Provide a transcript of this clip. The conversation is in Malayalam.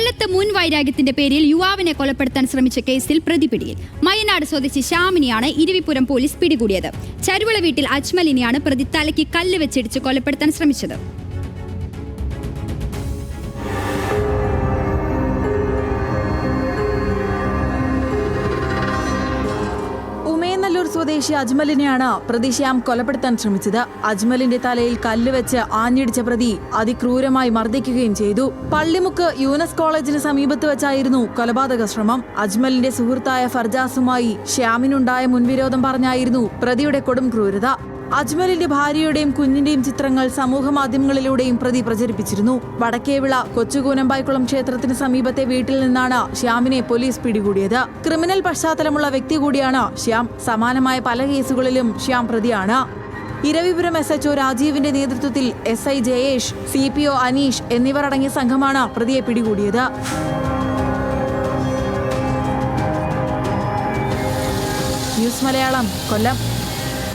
കൊല്ലത്ത് മുൻ വൈരാഗ്യത്തിന്റെ പേരിൽ യുവാവിനെ കൊലപ്പെടുത്താൻ ശ്രമിച്ച കേസിൽ പ്രതി പിടിയിൽ. മയ്യനാട് സ്വദേശി ശ്യാമിനെയാണ് ഇരവിപുരം പോലീസ് പിടികൂടിയത്. ചരുവള വീട്ടിൽ അജ്മലിനെയാണ് പ്രതി തലയ്ക്ക് കല്ല് വെച്ചിടിച്ച് കൊലപ്പെടുത്താൻ ശ്രമിച്ചത്. ഉമയനല്ലൂർ സ്വദേശി അജ്മലിനെയാണ് പ്രതി ശ്യാം കൊലപ്പെടുത്താൻ ശ്രമിച്ചത്. അജ്മലിന്റെ തലയിൽ കല്ല് വെച്ച് ആഞ്ഞിടിച്ച പ്രതി അതിക്രൂരമായി മർദ്ദിക്കുകയും ചെയ്തു. പള്ളിമുക്ക് യൂനസ് കോളേജിന് സമീപത്ത് വെച്ചായിരുന്നു കൊലപാതക ശ്രമം. അജ്മലിന്റെ സുഹൃത്തായ ഫർജാസുമായി ശ്യാമിനുണ്ടായ മുൻവിരോധം പറഞ്ഞായിരുന്നു പ്രതിയുടെ കൊടും ക്രൂരത. അജ്മലിന്റെ ഭാര്യയുടെയും കുഞ്ഞിന്റെയും ചിത്രങ്ങൾ സമൂഹ മാധ്യമങ്ങളിലൂടെയും പ്രതി പ്രചരിപ്പിച്ചിരുന്നു. വടക്കേവിള കൊച്ചുകൂനമ്പായിക്കുളം ക്ഷേത്രത്തിന് സമീപത്തെ വീട്ടിൽ നിന്നാണ് ശ്യാമിനെ പോലീസ് പിടികൂടിയത്. ക്രിമിനൽ പശ്ചാത്തലമുള്ള വ്യക്തി കൂടിയാണ് ശ്യാം. സമാനമായ പല കേസുകളിലും ശ്യാം പ്രതിയാണ്. ഇരവിപുരം SHO രാജീവിന്റെ നേതൃത്വത്തിൽ SI ജയേഷ്, CPO അനീഷ് എന്നിവർ അടങ്ങിയ സംഘമാണ് പ്രതിയെ പിടികൂടിയത്. ന്യൂസ് മലയാളം, കൊല്ലം.